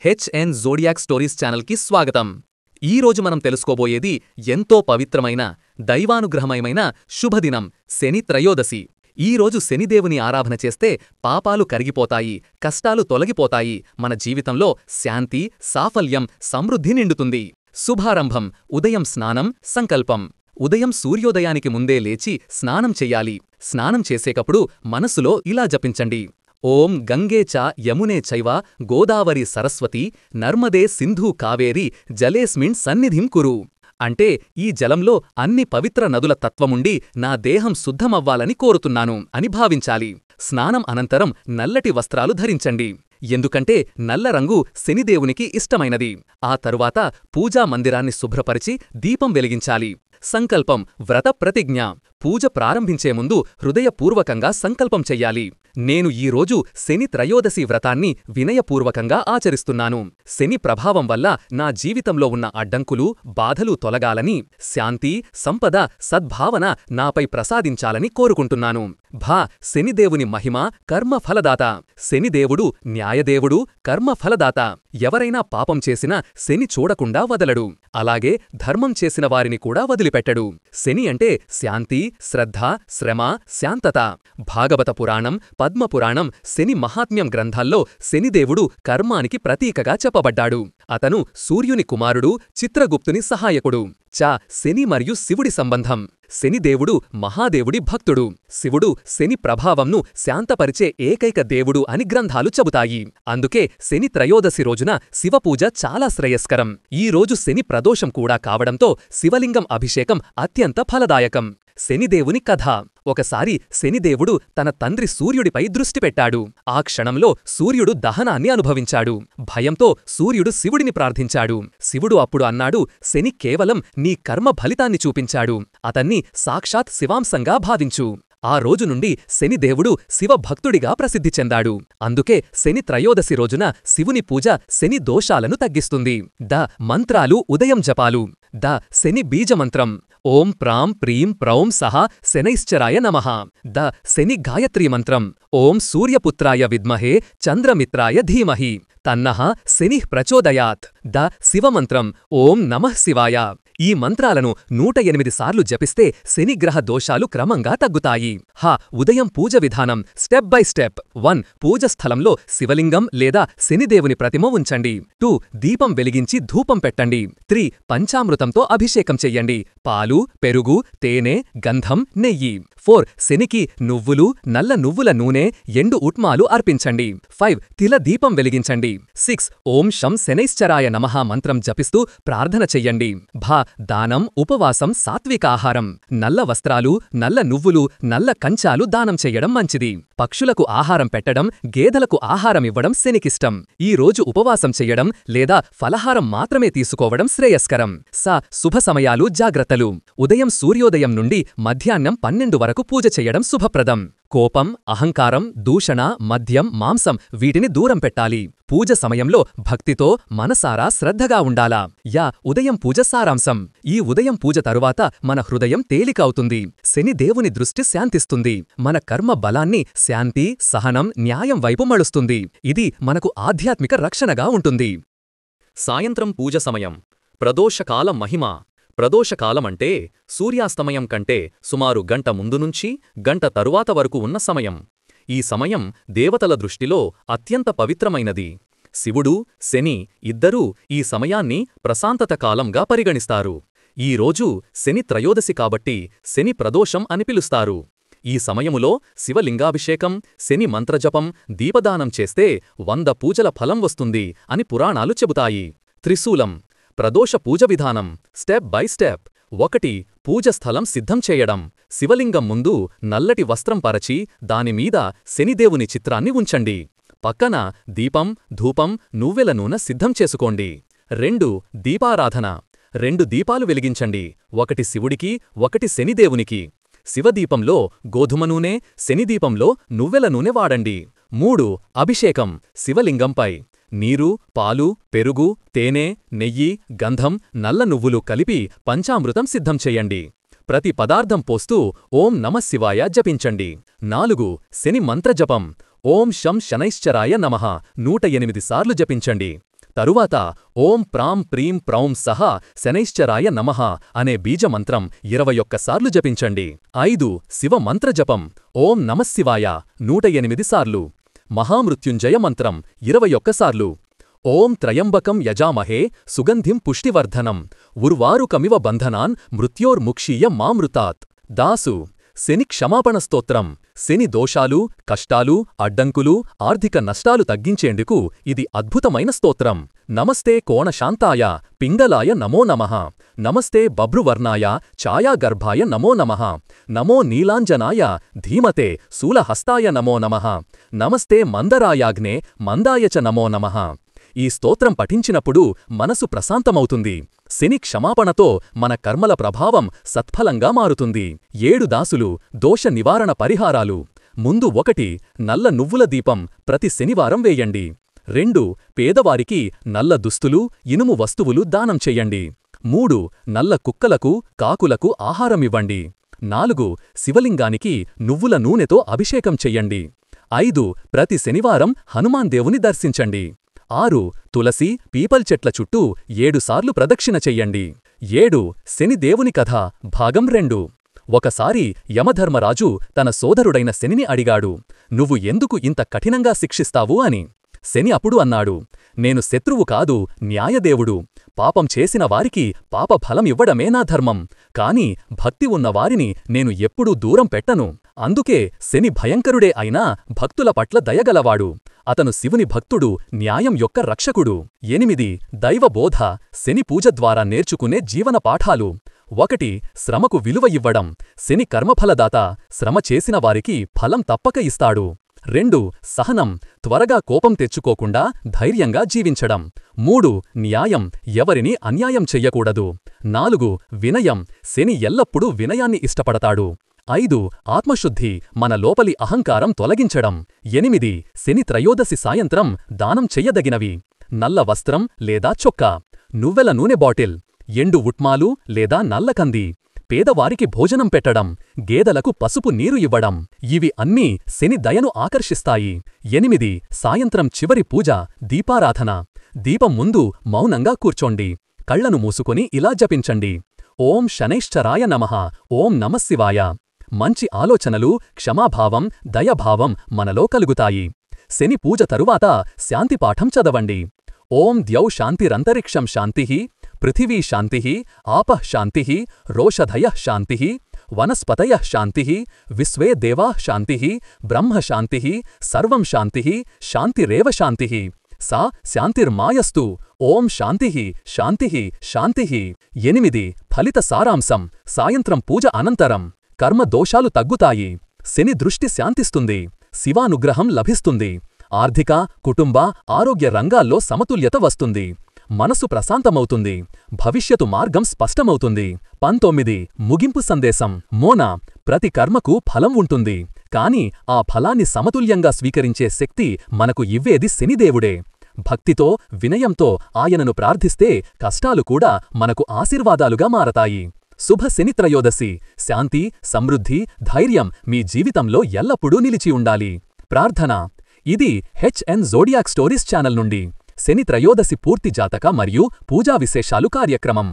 HN zodiac stories ఛానల్కి స్వాగతం. ఈరోజు మనం తెలుసుకోబోయేది ఎంతో పవిత్రమైన దైవానుగ్రహమయమైన శుభదినం శని త్రయోదశి. ఈరోజు శనిదేవుని ఆరాధన చేస్తే పాపాలు కరిగిపోతాయి, కష్టాలు తొలగిపోతాయి, మన జీవితంలో శాంతి, సాఫల్యం, సమృద్ధి నిండుతుంది. శుభారంభం. ఉదయం స్నానం, సంకల్పం. ఉదయం సూర్యోదయానికి ముందే లేచి స్నానం చెయ్యాలి. స్నానం చేసేకప్పుడు మనసులో ఇలా జపించండి: ఓం గంగే చ యమునే చైవ గోదావరి సరస్వతి నర్మదే సింధు కావేరి జలేస్మిన్ సన్నిధిం కురు. అంటే ఈ జలంలో అన్ని పవిత్ర నదుల తత్వముండి నా దేహం శుద్ధమవ్వాలని కోరుతున్నాను అని భావించాలి. స్నానం అనంతరం నల్లటి వస్త్రాలు ధరించండి. ఎందుకంటే నల్ల రంగు శనిదేవునికి ఇష్టమైనది. ఆ తరువాత పూజా మందిరాన్ని శుభ్రపరిచి దీపం వెలిగించాలి. సంకల్పం, వ్రత ప్రతిజ్ఞ. పూజ ప్రారంభించే ముందు హృదయపూర్వకంగా సంకల్పం చెయ్యాలి. నేను ఈరోజు శని త్రయోదశి వ్రతాన్ని వినయపూర్వకంగా ఆచరిస్తున్నాను. శని ప్రభావం వల్ల నా జీవితంలో ఉన్న అడ్డంకులు, బాధలు తొలగాలని, శాంతి, సంపద, సద్భావన నాపై ప్రసాదించాలని కోరుకుంటున్నాను. శనిదేవుని మహిమ కర్మఫలదాత. శనిదేవుడు న్యాయదేవుడు, కర్మఫలదాత. ఎవరైనా పాపం చేసినా శని చూడకుండా వదలడు. అలాగే ధర్మం చేసిన వారిని కూడా వదిలిపెట్టడు. శని అంటే శాంతి, శ్రద్ధ, శ్రమ, శాంతత. భాగవత పురాణం, పద్మపురాణం, శని మహాత్మ్యం గ్రంథాల్లో శనిదేవుడు కర్మానికి ప్రతీకగా చెప్పబడ్డాడు. అతను సూర్యుని కుమారుడు, చిత్రగుప్తుని సహాయకుడు. శని మరియు శివుడి సంబంధం. శనిదేవుడు మహాదేవుడి భక్తుడు. శివుడు శని ప్రభావంను శాంతపరిచే ఏకైక దేవుడు అని గ్రంథాలు చెబుతాయి. అందుకే శని త్రయోదశి రోజున శివపూజ చాలా శ్రేయస్కరం. ఈ రోజు శని ప్రదోషం కూడా కావడంతో శివలింగం అభిషేకం అత్యంత ఫలదాయకం. శనిదేవుని కథ. ఒకసారి శనిదేవుడు తన తండ్రి సూర్యుడిపై దృష్టి పెట్టాడు. ఆ క్షణంలో సూర్యుడు దహనాన్ని అనుభవించాడు. భయంతో సూర్యుడు శివుడిని ప్రార్థించాడు. శివుడు అప్పుడు అన్నాడు: శని కేవలం నీ కర్మ ఫలితాన్ని చూపించాడు. అతన్ని సాక్షాత్ శివాంశంగా భావించు. ఆ రోజు నుండి శనిదేవుడు శివభక్తుడిగా ప్రసిద్ధి చెందాడు. అందుకే శని త్రయోదశి రోజున శివుని పూజ శని దోషాలను తగ్గిస్తుంది. మంత్రాలు ఉదయం జపాలు. శని బీజమంత్రం: ఓం ప్రాం ప్రీం ప్రౌం సహ శనైశ్చరాయ నమః. శని గాయత్రీ మంత్రం: ఓం సూర్యపుత్రాయ విద్మహే చంద్రమిత్రాయ ధీమహి తన్నః శనిః ప్రచోదయాత్. శివమంత్రం: ఓం నమః శివాయ. ఈ మంత్రాలను 108 సార్లు జపిస్తే శనిగ్రహ దోషాలు క్రమంగా తగ్గుతాయి. ఉదయం పూజ విధానం స్టెప్ బై స్టెప్. 1. పూజ స్థలంలో శివలింగం లేదా శనిదేవుని ప్రతిమ ఉంచండి. 2. దీపం వెలిగించి ధూపం పెట్టండి. 3. పంచామృతంతో అభిషేకం చెయ్యండి. పాలు, పెరుగు, తేనె, గంధం, నెయ్యి. 4. శనికి నువ్వులు, నల్ల నువ్వుల నూనె, ఎండు ఉట్మాలు అర్పించండి. 5. తిల దీపం వెలిగించండి. 6. ఓం శం శనైశ్చరాయ నమః మంత్రం జపిస్తూ ప్రార్థన చెయ్యండి. దానం, ఉపవాసం, సాత్వికాహారం. నల్ల వస్త్రాలు, నల్ల నువ్వులు, నల్ల కంచాలు దానం చెయ్యడం మంచిది. పక్షులకు ఆహారం పెట్టడం, గేదెలకు ఆహారమివ్వడం శనికిష్టం. ఈ రోజు ఉపవాసం చెయ్యడం లేదా ఫలహారం మాత్రమే తీసుకోవడం శ్రేయస్కరం. శుభ సమయాలు, జాగ్రత్తలు. ఉదయం సూర్యోదయం నుండి మధ్యాహ్నం 12 వరకు పూజ చెయ్యడం శుభప్రదం. కోపం, అహంకారం, దూషణ, మద్యం, మాంసం వీటిని దూరం పెట్టాలి. పూజ సమయంలో భక్తితో మనసారా శ్రద్ధగా ఉండాలా. ఉదయం పూజ సారాంశం. ఈ ఉదయం పూజ తరువాత మన హృదయం తేలిక అవుతుంది. శని దేవుని దృష్టి శాంతిస్తుంది. మన కర్మ బలాన్ని శాంతి, సహనం, న్యాయం వైపు మలుస్తుంది. ఇది మనకు ఆధ్యాత్మిక రక్షణగా ఉంటుంది. సాయంత్రం పూజ సమయం. ప్రదోషకాల మహిమ. ప్రదోషకాలమంటే సూర్యాస్తమయం కంటే సుమారు గంట ముందు నుంచి గంట తరువాత వరకు ఉన్న సమయం. ఈ సమయం దేవతల దృష్టిలో అత్యంత పవిత్రమైనది. శివుడు, శని ఇద్దరూ ఈ సమయాన్ని ప్రశాంతత కాలంగా పరిగణిస్తారు. ఈరోజు శని త్రయోదశి కాబట్టి శని ప్రదోషం అని పిలుస్తారు. ఈ సమయములో శివలింగాభిషేకం, శని మంత్రజపం, దీపదానం చేస్తే 100 పూజల ఫలం వస్తుంది అని పురాణాలు చెబుతాయి. త్రిశూలం. ప్రదోష పూజ విధానం స్టెప్ బై స్టెప్. 1. పూజ స్థలం సిద్ధం చేయడం. శివలింగం ముందు నల్లటి వస్త్రం పరచి దానిమీద శనిదేవుని చిత్రాన్ని ఉంచండి. పక్కన దీపం, ధూపం, నువ్వెల నూనె సిద్ధం చేసుకోండి. 2. దీపారాధన. 2 దీపాలు వెలిగించండి. 1 శివుడికి, 1 శనిదేవునికి. శివదీపంలో గోధుమ నూనె, శనిదీపంలో నువ్వెల నూనె వాడండి. 3. అభిషేకం. శివలింగంపై నీరు, పాలు, పెరుగు, తేనె, నెయ్యి, గంధం, నల్ల నువ్వులు కలిపి పంచామృతం సిద్ధం చెయ్యండి. ప్రతి పదార్థం పోస్తూ ఓం నమఃశివాయ జపించండి. 4. శని మంత్రజపం. ఓం శం శనైశ్చరాయ నమః 108 సార్లు జపించండి. తరువాత ఓం ప్రాం ప్రీం ప్రౌం సహ శనైశ్చరాయ నమః అనే బీజమంత్రం 21 సార్లు జపించండి. 5. శివ మంత్రజపం. ఓం నమఃశివాయ 108 సార్లు. మహామృత్యుంజయ మంత్రం 21 సార్లు. ఓం త్రయంబకం యజామహే సుగంధిం పుష్టివర్ధనం ఉర్వారుకమివ బంధనాన్ మృత్యోర్ముక్షీయ మామృతాత్. దాసు శని క్షమాపణ స్తోత్రం. శని దోషాలు, కష్టాలు, అడ్డంకులు, ఆర్థిక నష్టాలు తగ్గించేందుకు ఇది అద్భుతమైన స్తోత్రం. నమస్తే కోణశాంతాయ పింగళాయ నమో నమః. నమస్తే బభ్రువర్ణాయ ఛాయాగర్భాయ నమో నమః. నమో నీలాంజనాయ ధీమతే శూలహస్తాయ నమో నమః. నమస్తే మందరాయాగ్నే మందాయ చ నమో నమః. ఈ స్తోత్రం పఠించినప్పుడు మనసు ప్రశాంతమవుతుంది. శని క్షమాపణతో మన కర్మల ప్రభావం సత్ఫలంగా మారుతుంది. 7 దాసులు దోష నివారణ పరిహారాలు. ముందు 1. నల్ల నువ్వుల దీపం ప్రతి శనివారం వేయండి. 2. పేదవారికి నల్ల దుస్తులు, ఇనుము వస్తువులు దానం చెయ్యండి. 3. నల్ల కుక్కలకు, కాకులకు ఆహారమివ్వండి. 4. శివలింగానికి నువ్వుల నూనెతో అభిషేకం చెయ్యండి. 5. ప్రతి శనివారం హనుమాన్ దేవుని దర్శించండి. 6. తులసి, పీపల్ చెట్ల చుట్టూ 7 సార్లు ప్రదక్షిణ చెయ్యండి. 7. శని దేవుని కథ భాగం 2. ఒకసారి యమధర్మరాజు తన సోదరుడైన శనిని అడిగాడు, నువ్వు ఎందుకు ఇంత కఠినంగా శిక్షిస్తావు అని. శని అప్పుడు అన్నాడు, నేను శత్రువు కాదు, న్యాయదేవుడు. పాపం చేసిన వారికి పాపఫలం ఇవ్వడమే నా ధర్మం. కాని భక్తి ఉన్నవారిని నేను ఎప్పుడూ దూరం పెట్టను. అందుకే శని భయంకరుడే అయినా భక్తుల పట్ల దయగలవాడు. అతను శివుని భక్తుడు, న్యాయం యొక్క రక్షకుడు. 8. దైవబోధ. శని పూజ ద్వారా నేర్చుకునే జీవన పాఠాలు. 1. శ్రమకు విలువ ఇవ్వడం. శని కర్మఫలదాత. శ్రమ చేసిన వారికి ఫలం తప్పక ఇస్తాడు. 2. సహనం. త్వరగా కోపం తెచ్చుకోకుండా ధైర్యంగా జీవించడం. 3. న్యాయం. ఎవరిని అన్యాయం చెయ్యకూడదు. 4. వినయం. శని ఎల్లప్పుడూ వినయాన్ని ఇష్టపడతాడు. 5. ఆత్మశుద్ధి. మన లోపలి అహంకారం తొలగించడం. 8. శని త్రయోదశి సాయంత్రం దానం చెయ్యదగినవి. నల్ల వస్త్రం లేదా చొక్కా, నువ్వెల నూనె బాటిల్, ఎండు ఉట్మాలు లేదా నల్లకంది, పేదవారికి భోజనం పెట్టడం, గేదలకు పసుపు నీరు ఇవ్వడం. ఇవి అన్నీ శని దయను ఆకర్షిస్తాయి. 8. సాయంత్రం చివరి పూజ, దీపారాధన. దీపం ముందు మౌనంగా కూర్చోండి. కళ్లను మూసుకొని ఇలా జపించండి. ఓం శనైశ్చరాయ నమః. ఓం నమఃశివాయ. మంచి ఆలోచనలు, క్షమాభావం, దయభావం మనలో కలుగుతాయి. శని పూజ తరువాత శాంతిపాఠం చదవండి. ఓం ద్యౌ శాంతిరంతరిక్షం శాంతిః, పృథివీ శాంతిః, ఆపః శాంతిః, రోషధయః శాంతిః, వనస్పతయః శాంతిః, విశ్వే దేవాః శాంతిః, బ్రహ్మ శాంతిః, సర్వం శాంతిః, శాంతిరేవ శాంతిః. సా శాంతిర్మాయస్తు. ఓం శాంతిః శాంతిః శాంతిః. 8. ఫలిత సారాంశం. సాయంత్రం పూజ అనంతరం కర్మ దోషాలు తగ్గుతాయి. శని దృష్టి శాంతిస్తుంది. శివానుగ్రహం లభిస్తుంది. ఆర్థిక, కుటుంబ, ఆరోగ్య రంగాల్లో సమతుల్యత వస్తుంది. మనసు ప్రశాంతమవుతుంది. భవిష్యత్తు మార్గం స్పష్టమవుతుంది. 19. ముగింపు సందేశం. మోన. ప్రతి కర్మకు ఫలం ఉంటుంది. కాని ఆ ఫలాన్ని సమతుల్యంగా స్వీకరించే శక్తి మనకు ఇవ్వేది శనిదేవుడే. భక్తితో, వినయంతో ఆయనను ప్రార్థిస్తే కష్టాలు కూడా మనకు ఆశీర్వాదాలుగా మారతాయి. శుభ శని త్రయోదశి. శాంతి, సమృద్ధి, ధైర్యం మీ జీవితంలో ఎల్లప్పుడూ నిలిచి ఉండాలి. ప్రార్థన. ఇది HN జోడియాక్ స్టోరీస్ ఛానల్ నుండి శని త్రయోదశి పూర్తి జాతక మరియు పూజా విశేషాలు కార్యక్రమం.